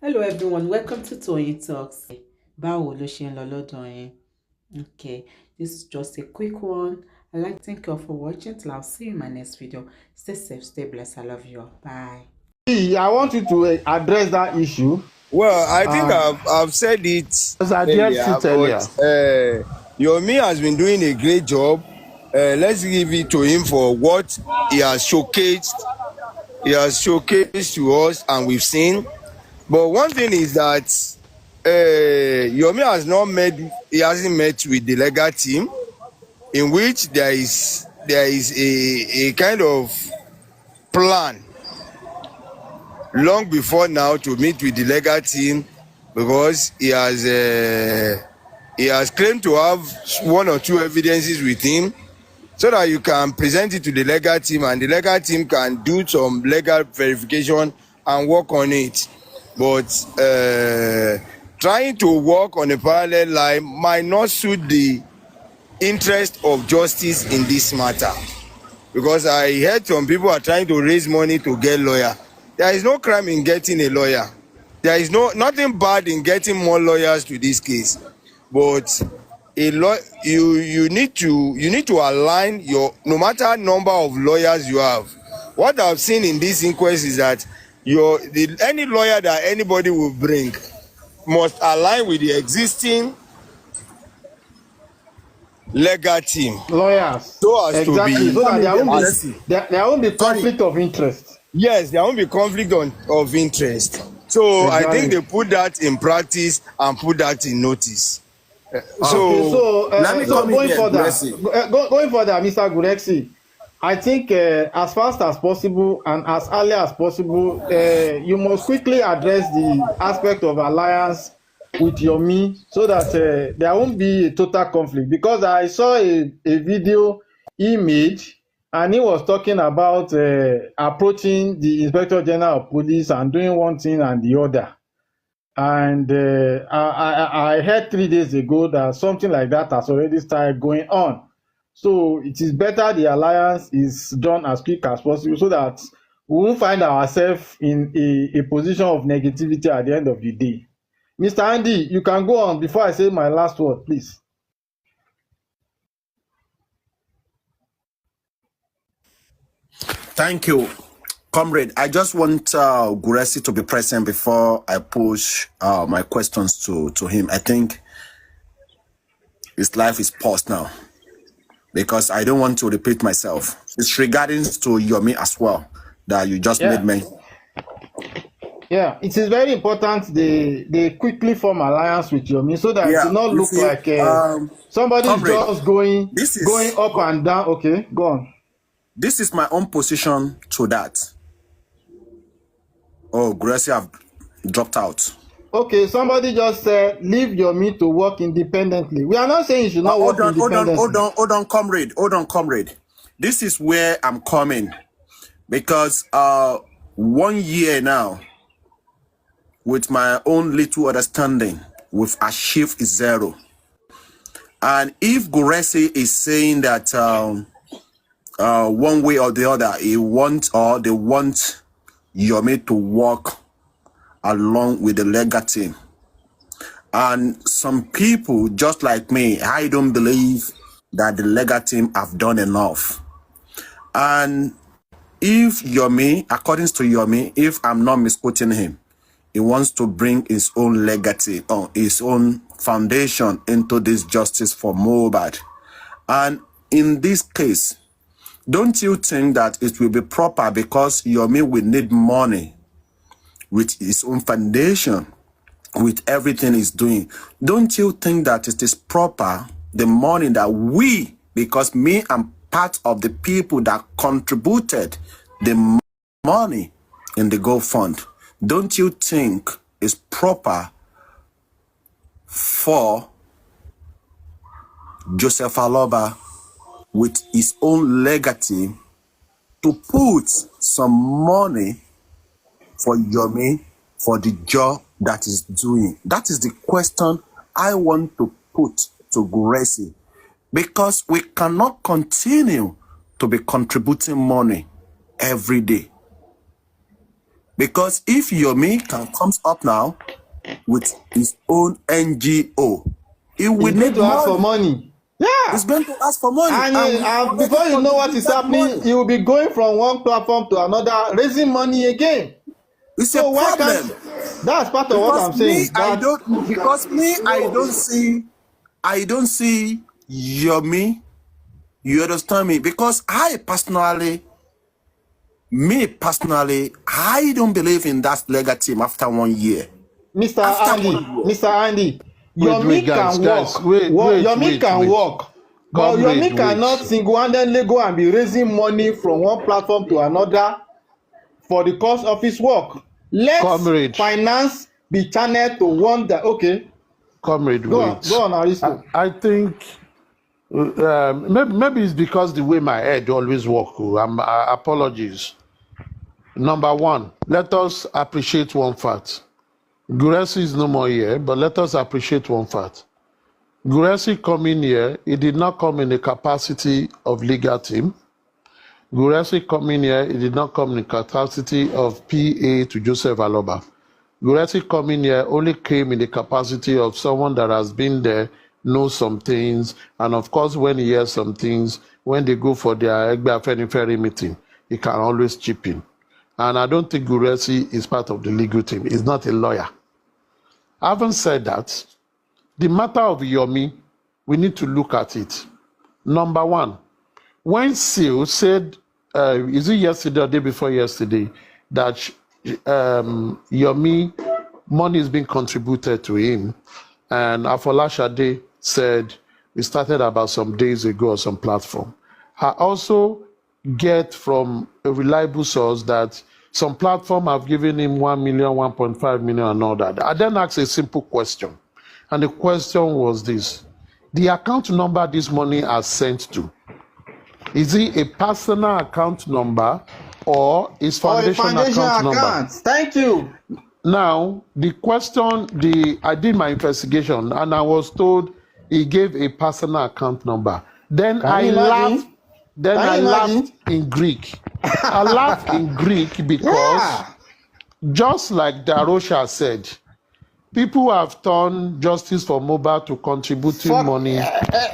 Hello everyone, welcome to Toyeen Talks. Báwo ló ṣe ń lọ lọ́dọ̀ yín? Okay, this is just a quick one. I'd like to thank you all for watching. Till I'll see you in my next video. Stay safe, stay blessed. I love you all. Bye. I want you to address that issue. Well, I think Uh, I've said it as I earlier, addressed it but earlier. Yomi has been doing a great job. Let's give it to him for what he has showcased. He has showcased to us, and we've seen. But one thing is that Yomi has not met. He hasn't met with the legal team, in which there is a kind of plan long before now to meet with the legal team, because he has claimed to have one or two evidences with him, so that you can present it to the legal team and the legal team can do some legal verification and work on it. But trying to work on a parallel line might not suit the interest of justice in this matter, because I heard some people are trying to raise money to get lawyer. There is no crime in getting a lawyer. There is nothing bad in getting more lawyers to this case, but you need to align your, no matter number of lawyers you have. What I've seen in this inquest is that any lawyer that anybody will bring must align with the existing legal team, Lawyers. so as Exactly. to So that there won't be Sorry. conflict of interest. Yes, there won't be conflict of interest. So I think they put that in practice and put that in notice. So let me come going in further, there, going further, Mr. Gurexi, I think as fast as possible and as early as possible, you must quickly address the aspect of alliance with Yomi, so that there won't be a total conflict. Because I saw a video he made, and he was talking about approaching the Inspector General of Police and doing one thing and the other. And I heard 3 days ago that something like that has already started going on. So it is better the alliance is done as quick as possible, so that we won't find ourselves in a position of negativity at the end of the day. Mr. Andy, you can go on before I say my last word, please. Thank you, comrade. I just want Guresi to be present before I push my questions to him. I think his life is paused now, because I don't want to repeat myself. It's regarding to Yomi as well that you just made mention. Yeah, it is very important they quickly form alliance with Yomi, so that it will not look like somebody is just going up and down. Okay, go on. This is my own position to that. Oh, Gracie have dropped out. Okay, somebody just said leave Yomi to work independently. We are not saying you should not work independently. Hold on, comrade. This is where I'm coming, because 1 year now, with my own little understanding, we've achieved zero. And if Guresi is saying that one way or the other, they want Yomi to work along with the legal team, and some people just like me, I don't believe that the legal team have done enough. And if Yomi, according to Yomi, if I'm not misquoting him, he wants to bring his own legacy or his own foundation into this justice for Mohbad. And in this case, don't you think that it will be proper, because Yomi will need money with his own foundation, with everything he's doing? Don't you think that it is proper, the money that we, because me, I'm part of the people that contributed the money in the Go Fund, don't you think it's proper for Joseph Aloba with his own legacy to put some money for Yomi for the job that is doing? That is the question I want to put to Guresi, because we cannot continue to be contributing money every day. Because if Yomi can comes up now with his own NGO, it will He's going need to ask for money. money. Yeah. He's going to ask for money, And, and we and already before you know what is contributed happening, money. he will be going from one platform to another, raising money again. It's a So why can't, problem. that's part of what Because I'm me, saying, I that don't. Because me, I don't see Yomi. You understand me? Because I don't believe in that legal team after 1 year. After 1 year. Mr. Andy, Wait, Yomi guys, can guys, work. Yomi can work. But comrade, Yomi wait, cannot single-handedly go and be raising money from one platform to another for the cost of his work. Let comrade, finance be channeled to one that, okay, comrade, go wait. on, Aristo. I think maybe it's because the way my head always work. Apologies. Number one, let us appreciate one fact. Guresi is no more here, but let us appreciate one fact. Guresi coming here, he did not come in the capacity of legal team. Guresi coming here, he did not come in the capacity of PA to Joseph Aloba. Guresi coming here only came in the capacity of someone that has been there, knows some things, and of course, when he hears some things, when they go for their Egbe Afenifere meeting, he can always chip in. And I don't think Guresi is part of the legal team. He's not a lawyer. Having said that, the matter of Yomi, we need to look at it. Number one, when Seal said, is it yesterday or day before yesterday, that Yomi money is being contributed to him, and Afolashade said it started about some days ago on some platform. I also get from a reliable source that some platform have given him 1 million, 1.5 million, and all that. I then asked a simple question, and the question was this: the account number this money has sent to, is it a personal account number or is foundation account number? Thank you. Now, the question, I did my investigation and I was told he gave a personal account number. Then Can I you laughed. imagine? Then Can I you laughed imagine? in Greek. I laughed in Greek because, Yeah. just like Darosha said, people have turned Justice for Mobile to contributing Fuck, money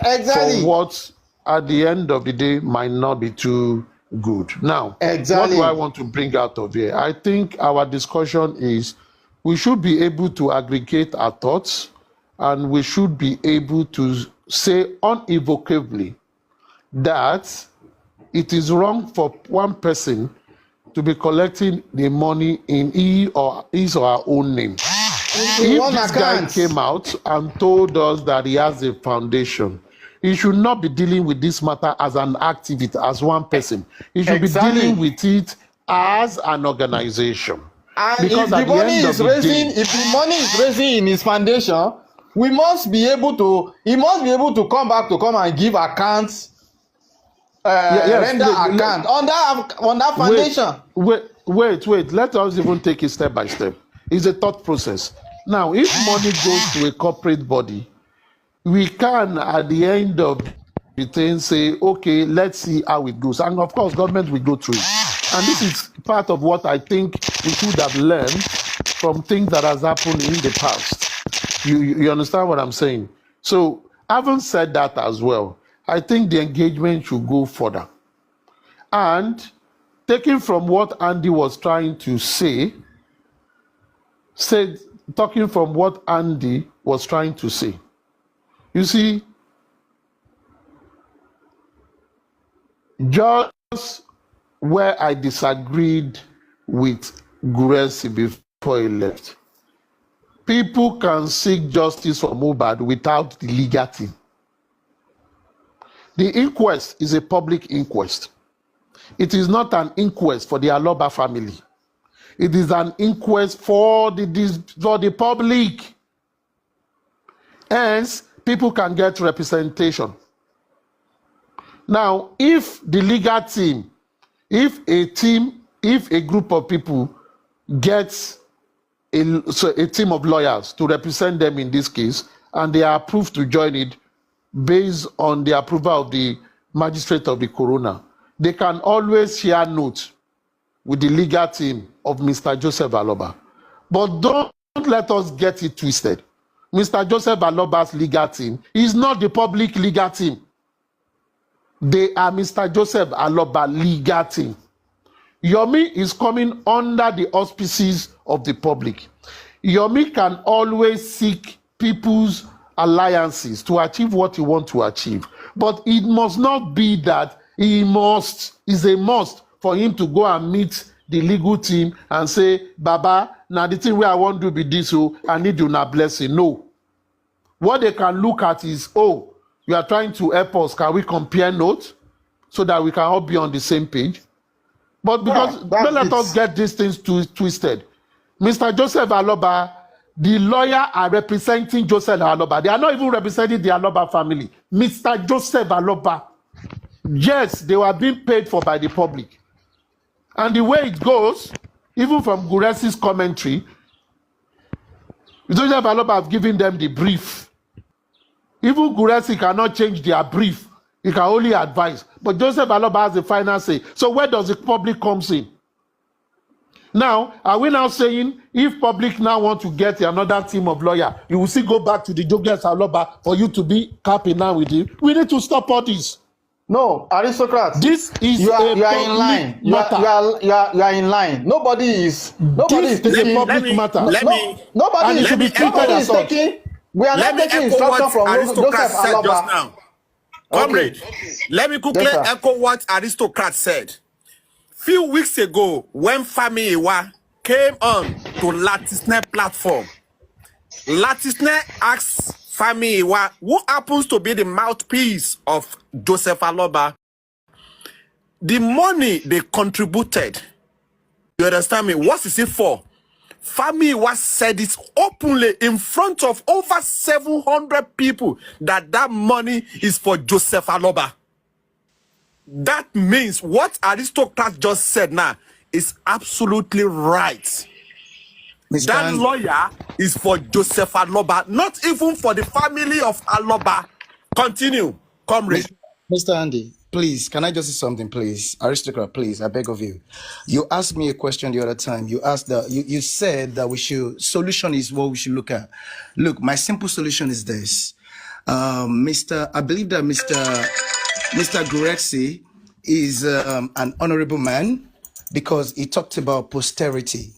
exactly. for what at the end of the day might not be too good. Now, Exactly. what do I want to bring out of here? I think our discussion is we should be able to aggregate our thoughts and we should be able to say unequivocally that it is wrong for one person to be collecting the money in his or her own name. If this guy came out and told us that he has a foundation, he should not be dealing with this matter as an activity, as one person. He should be dealing with it as an organization. And Because if at the the money end of is the raising, day, if the money is raising in his foundation, he must be able to come back to come and give accounts, render account on that foundation. Wait. Let us even take it step by step. It's a thought process. Now, if money goes to a corporate body, we can, at the end of the thing, say, okay, let's see how it goes. And of course, government will go through it. And this is part of what I think we should have learned from things that has happened in the past. You understand what I'm saying? So, having said that as well, I think the engagement should go further. And taking from what Andy was trying to say, talking from what Andy was trying to say. You see, just where I disagreed with Guresi before he left, people can seek justice for Mohbad without the legal team. The inquest is a public inquest. It is not an inquest for the Aloba family. It is an inquest for the public. Hence, people can get representation. Now, if the legal team, if a group of people gets a team of lawyers to represent them in this case, and they are approved to join it based on the approval of the magistrate of the coroner, they can always share notes with the legal team of Mr. Joseph Aloba. But don't let us get it twisted. Mr. Joseph Aloba's legal team is not the public legal team. They are Mr. Joseph Aloba legal team. Yomi is coming under the auspices of the public. Yomi can always seek people's alliances to achieve what he wants to achieve. But it must not be that is a must for him to go and meet the legal team and say, Baba, now the thing where I want to be this, so I need you now blessing. No. What they can look at is, oh, you are trying to help us. Can we compare notes so that we can all be on the same page? But because don't let us get these things twisted. Mr. Joseph Aloba, the lawyer are representing Joseph Aloba. They are not even representing the Aloba family. Mr. Joseph Aloba, yes, they were being paid for by the public. And the way it goes, even from Guresi's commentary, Joseph Aloba have given them the brief. Even Guresi cannot change their brief. He can only advise. But Joseph Aloba has the final say. So where does the public comes in? Now, are we now saying if public now want to get another team of lawyers, you will still go back to the Joseph Aloba for you to be capping now with him? We need to stop all this. No, aristocrats. This is you are in line. You are in line. Nobody is taking public matter. Nobody should be treated as such. We are not taking instruction from Joseph Aloba. Now. Comrade, let me quickly echo what Aristocrat said. Few weeks ago, when Fabiyi came on to Latisne platform, Latisne asked Fabiyi, who happens to be the mouthpiece of Joseph Aloba, the money they contributed, you understand me, what is it for? Fabiyi said it openly in front of over 700 people that money is for Joseph Aloba. That means what Aristocrat just said now is absolutely right. That lawyer is for Joseph Aloba, not even for the family of Aloba. Continue, comrade. Mr. Andy, please, can I just say something, please? Aristocrat, please, I beg of you. You asked me a question the other time. You asked that you said that solution is what we should look at. Look, my simple solution is this. I believe that Mr. Guresi is an honorable man because he talked about posterity.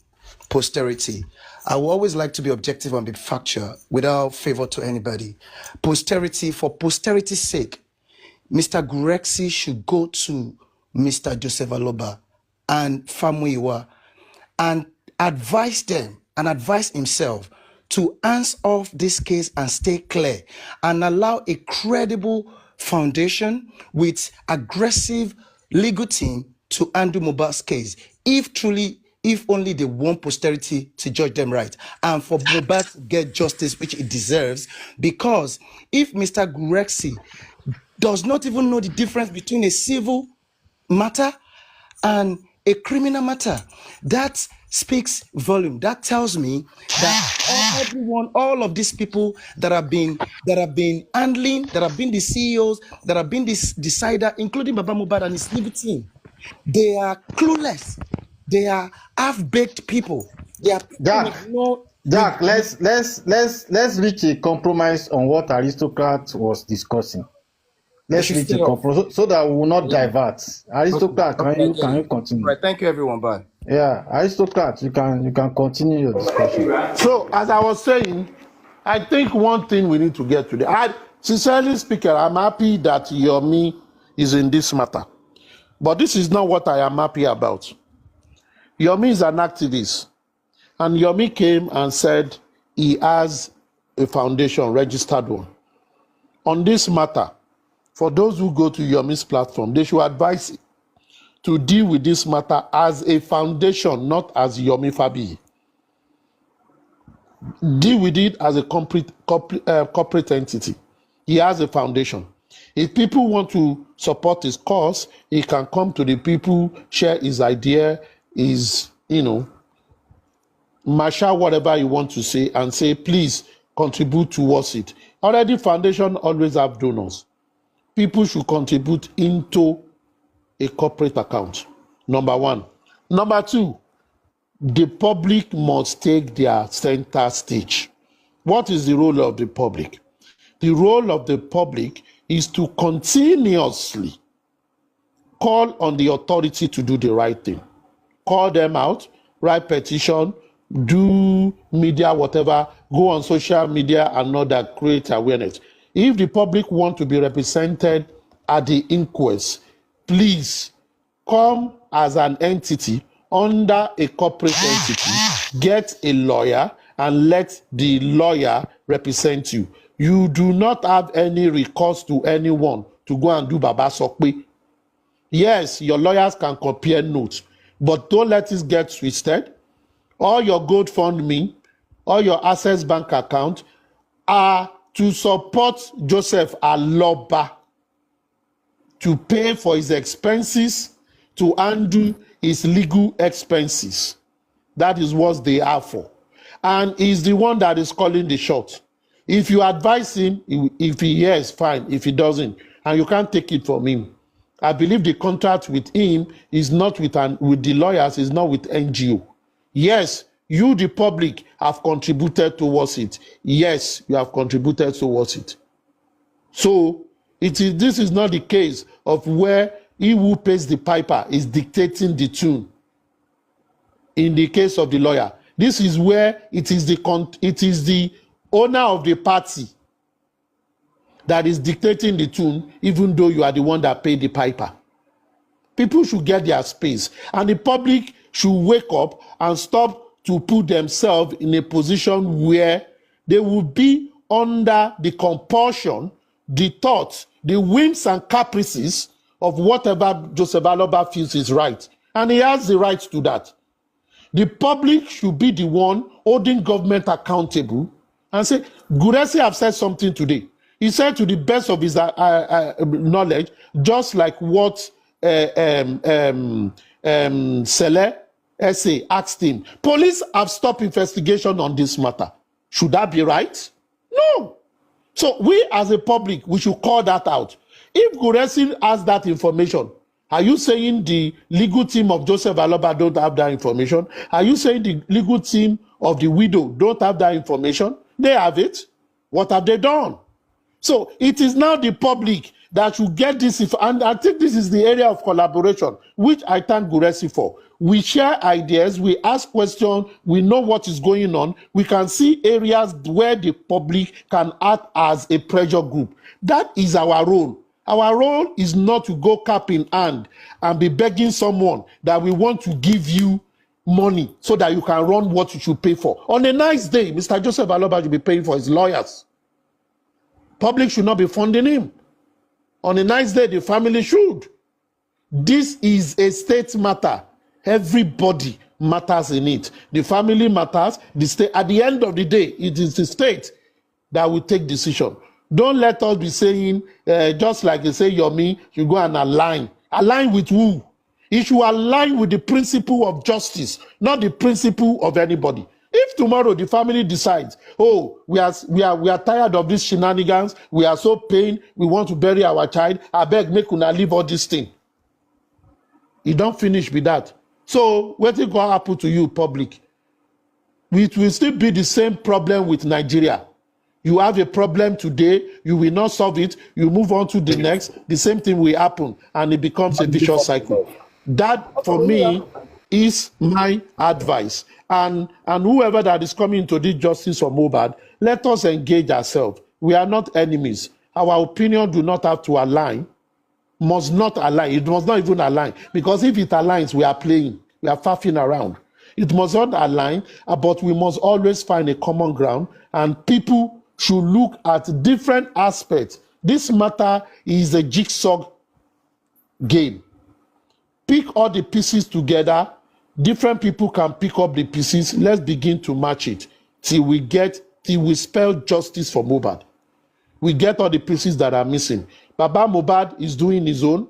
I will always like to be objective and be factual without favor to anybody. Posterity, for posterity's sake, Mr. Guresi should go to Mr. Joseph Aloba and Fabiyi and advise them and advise himself to answer off this case and stay clear and allow a credible foundation with aggressive legal team to handle Mohbad's case. If only they want posterity to judge them right and for Mohbad to get justice which it deserves, because if Mr. Guresi does not even know the difference between a civil matter and a criminal matter, that speaks volume. That tells me that all of these people that have been handling, that have been the CEOs, that have been this decider, including Baba Mohbad and his legal team, they are clueless. They are half-baked people. They are Jack, let's reach a compromise on what Aristocrat was discussing. Let's reach a compromise so that we will not divert. Aristocrat, can you continue? Right, thank you, everyone. Bye. Yeah, Aristocrat, you can continue your discussion. So, as I was saying, I think one thing we need to get today. Sincerely speaking, I'm happy that Yomi is in this matter. But this is not what I am happy about. Yomi is an activist. And Yomi came and said he has a foundation, registered one. On this matter, for those who go to Yomi's platform, they should advise to deal with this matter as a foundation, not as Yomi Fabiyi. Deal with it as a corporate entity. He has a foundation. If people want to support his cause, he can come to the people, share his idea, marshal whatever you want to say and say, please contribute towards it. Already foundation always have donors. People should contribute into a corporate account. Number one. Number two, the public must take their center stage. What is the role of the public? The role of the public is to continuously call on the authority to do the right thing. Call them out, write petition, do media, whatever, go on social media and know that create awareness. If the public want to be represented at the inquest, please come as an entity under a corporate entity, get a lawyer and let the lawyer represent you. You do not have any recourse to anyone to go and do Baba Sokpe. Yes, your lawyers can compare notes, but don't let it get twisted. All your GoFundMe, all your Access Bank account are to support Joseph Aloba, to pay for his expenses, to undo his legal expenses. That is what they are for. And he's the one that is calling the shot. If you advise him, if he hears, fine. If he doesn't, and you can't take it from him. I believe the contract with him is not with the lawyers, is not with NGO. Yes, you, the public, have contributed towards it. Yes, you have contributed towards it. So this is not the case of where he who pays the piper is dictating the tune. In the case of the lawyer, this is where it is the owner of the party that is dictating the tune, even though you are the one that paid the piper. People should get their space, and the public should wake up and stop to put themselves in a position where they will be under the compulsion, the thoughts, the whims and caprices of whatever Joseph Aloba feels is right. And he has the right to that. The public should be the one holding government accountable and say, Guresi have said something today. He said to the best of his knowledge, just like what Sele Essay asked him. Police have stopped investigation on this matter. Should that be right? No. So we as a public, we should call that out. If Guresi has that information, are you saying the legal team of Joseph Aloba don't have that information? Are you saying the legal team of the widow don't have that information? They have it. What have they done? So it is now the public that should get this, and I think this is the area of collaboration, which I thank Guresi for. We share ideas, we ask questions, we know what is going on, we can see areas where the public can act as a pressure group. That is our role. Our role is not to go cap in hand and be begging someone that we want to give you money so that you can run what you should pay for. On a nice day, Mr. Joseph Aloba should be paying for his lawyers. Public should not be funding him. On a nice day, the family should. This is a state matter. Everybody matters in it. The family matters. The state. At the end of the day, it is the state that will take decision. Don't let us be saying, just like they say, Yomi, you go and align. Align with who? It should align with the principle of justice, not the principle of anybody. If tomorrow the family decides, oh, we are tired of these shenanigans, we are so pained, we want to bury our child, I beg, make una leave all this thing. You don't finish with that. So what is going to happen to you, public? It will still be the same problem with Nigeria. You have a problem today, you will not solve it, you move on to the next, the same thing will happen, and it becomes a vicious cycle. That, for me, is my advice. And whoever that is coming to this justice for Mohbad, let us engage ourselves. We are not enemies. Our opinion do not have to align, must not align. It must not even align. Because if it aligns, we are playing. We are faffing around. It must not align, but we must always find a common ground, and people should look at different aspects. This matter is a jigsaw game. Pick all the pieces together. Different people can pick up the pieces. Let's begin to match it till we spell justice for Mohbad. We get all the pieces that are missing. Baba Mohbad is doing his own.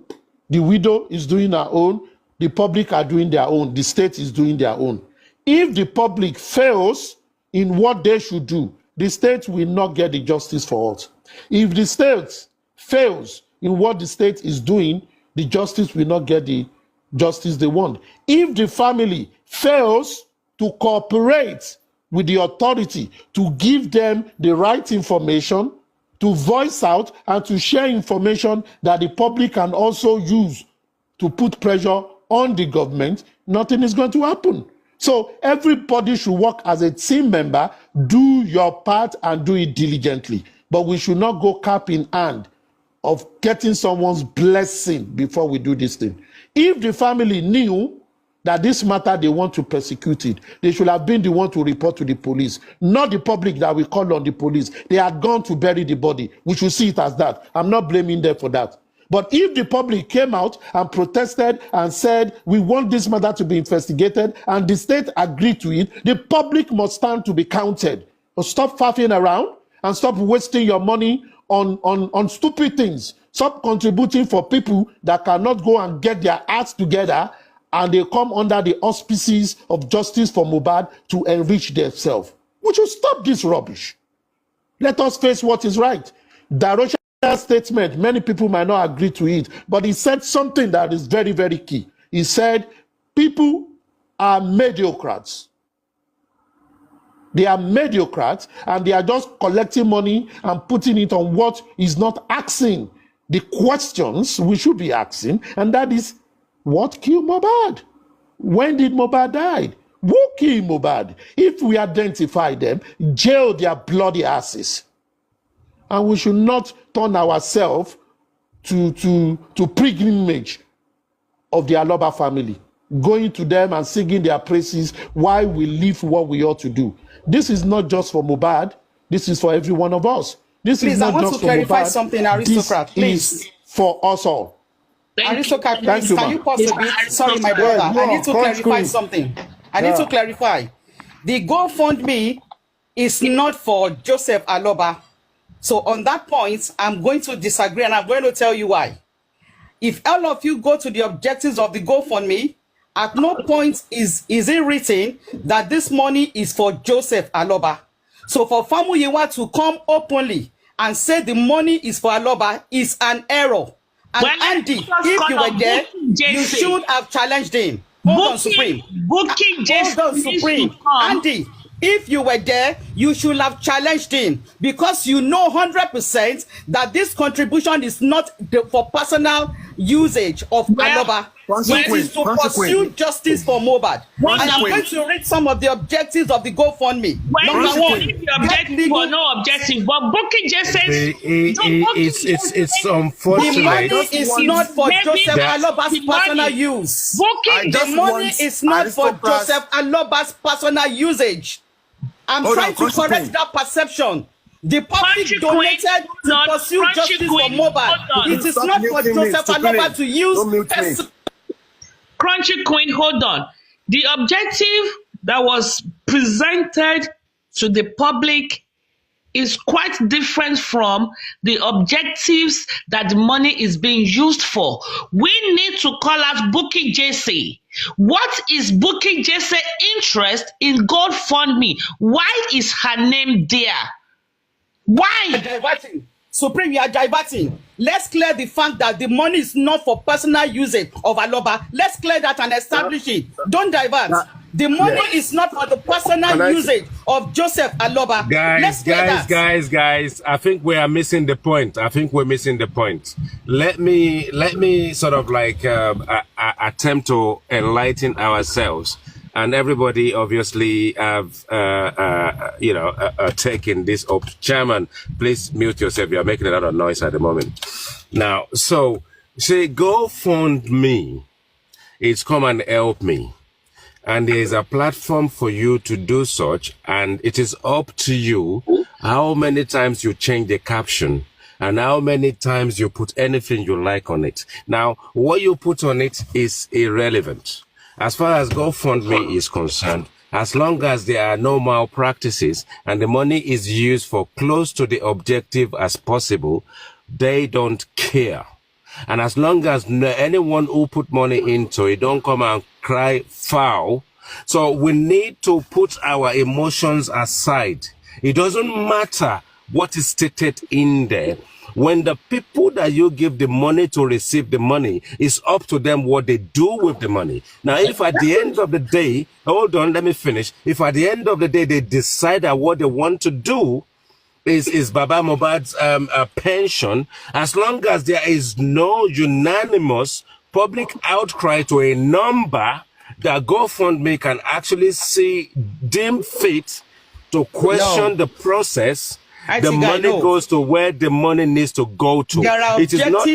The widow is doing her own. The public are doing their own. The state is doing their own. If the public fails in what they should do, the state will not get the justice for us. If the state fails in what the state is doing, the justice will not get the justice they want. If the family fails to cooperate with the authority to give them the right information, to voice out and to share information that the public can also use to put pressure on the government, nothing is going to happen. So everybody should work as a team member, do your part and do it diligently. But we should not go cap in hand of getting someone's blessing before we do this thing. If the family knew that this matter they want to persecute it, they should have been the one to report to the police, not the public that will call on the police. They had gone to bury the body. We should see it as that. I'm not blaming them for that. But if the public came out and protested and said, we want this matter to be investigated, and the state agreed to it, the public must stand to be counted. So stop faffing around and stop wasting your money on stupid things. Stop contributing for people that cannot go and get their acts together and they come under the auspices of justice for Mohbad to enrich themselves. We should stop this rubbish. Let us face what is right. Darosha's statement, many people might not agree to it, but he said something that is very, very key. He said, people are mediocrats. They are mediocrats and they are just collecting money and putting it on what is not asking the questions we should be asking, and that is, what killed Mohbad? When did Mohbad die? Who killed Mohbad? If we identify them, jail their bloody asses. And we should not turn ourselves to pilgrimage of the Aloba family, going to them and singing their praises while we live what we ought to do. This is not just for Mohbad. This is for every one of us. This please, is not I want just to clarify for Mohbad. something, aristocrat. Please. This is for us all. Aristocrat, please, Thank you, can ma'am. you pause a bit? Sorry, my brother. I need to clarify something. I need to clarify. The GoFundMe is not for Joseph Aloba. So on that point, I'm going to disagree, and I'm going to tell you why. If all of you go to the objectives of the GoFundMe, at no point is it written that this money is for Joseph Aloba. So for Famuyiwa to come openly and say the money is for Aloba is an error. And well, Andy, if you were there, you should have challenged him. Hold on, Supreme. Hold on, Supreme. Andy, if you were there, you should have challenged him, because you know 100% that this contribution is not for personal usage of Aloba. It is to pursue justice for Mohbad. And I'm going to read some of the objectives of the GoFundMe. Number one, the objective or no objective, but Bookie just says it's unfortunate. The money is not for Joseph Aloba's personal use. The money is not for Joseph Aloba's personal usage. I'm trying to correct that perception. The public donated to pursue justice for Mohbad. It is not for Joseph Aloba to use. Crunchy Queen, hold on. The objective that was presented to the public is quite different from the objectives that the money is being used for. We need to call out Bookie JC. What is Bookie JC's interest in GoFundMe? Why is her name there? Why? Diverting. Supreme, you are diverting. Let's clear the fact that the money is not for personal usage of Aloba. Let's clear that and establish it. Don't divert. The money is not for the personal usage of Joseph Aloba. Guys, I think we are missing the point. Let me sort of like attempt to enlighten ourselves. And everybody obviously have, taken this up. Chairman, please mute yourself. You're making a lot of noise at the moment. Now, so say GoFundMe, it's come and help me. And there is a platform for you to do such. And it is up to you how many times you change the caption and how many times you put anything you like on it. Now, what you put on it is irrelevant. As far as GoFundMe is concerned, as long as there are no malpractices and the money is used for close to the objective as possible, they don't care. And as long as anyone who put money into it don't come and cry foul, so we need to put our emotions aside. It doesn't matter what is stated in there. When the people that you give the money to receive the money, it's up to them what they do with the money. Now, if at the end of the day, hold on, let me finish. If at the end of the day, they decide that what they want to do is Baba Mohbad's pension, as long as there is no unanimous public outcry to a number that GoFundMe can actually deem fit to question the process, the money goes to where the money needs to go to. There are it is not.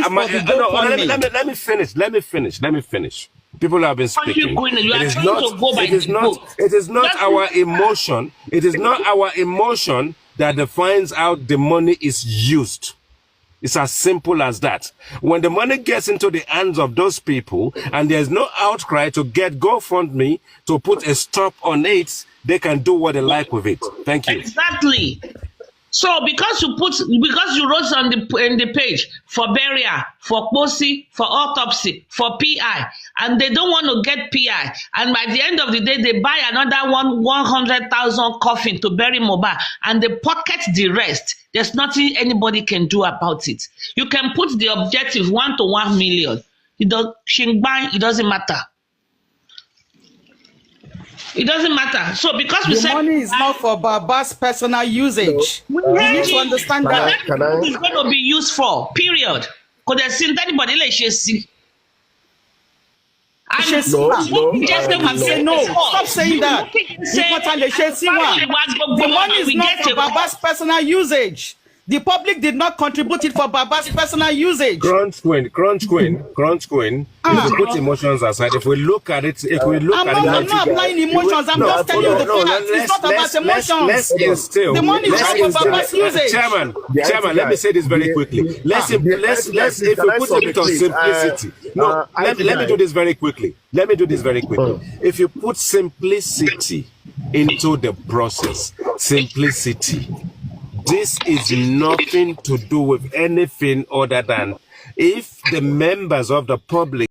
Let me finish. People have been speaking. It is not our emotion. It is not our emotion that defines how the money is used. It's as simple as that. When the money gets into the hands of those people and there's no outcry to get GoFundMe to put a stop on it, they can do what they like with it. Thank you. Exactly. So because you wrote on the page for burial, for POSI, for autopsy, for PI, and they don't want to get PI, and by the end of the day they buy another 100,000 coffin to bury Mohbad, and they pocket the rest. There's nothing anybody can do about it. You can put the objective 1 to 1 million. It doesn't matter. It doesn't matter. So because we said money is not for Baba's personal usage, you need to understand that. It's going to be used for. Period. Because there's seen anybody like she see. No. Stop saying that. The money is not for Baba's personal usage. The public did not contribute it for Baba's personal usage. Crunch queen. If we put emotions aside, if we look at it, I'm not applying emotions. I'm just telling you the facts. It's not about emotions. Let's instill. The money is not for Baba's usage. Chairman, let me say this very quickly. Let's if we put a bit of simplicity. Let me do this very quickly. If you put simplicity into the process, simplicity. This is nothing to do with anything other than if the members of the public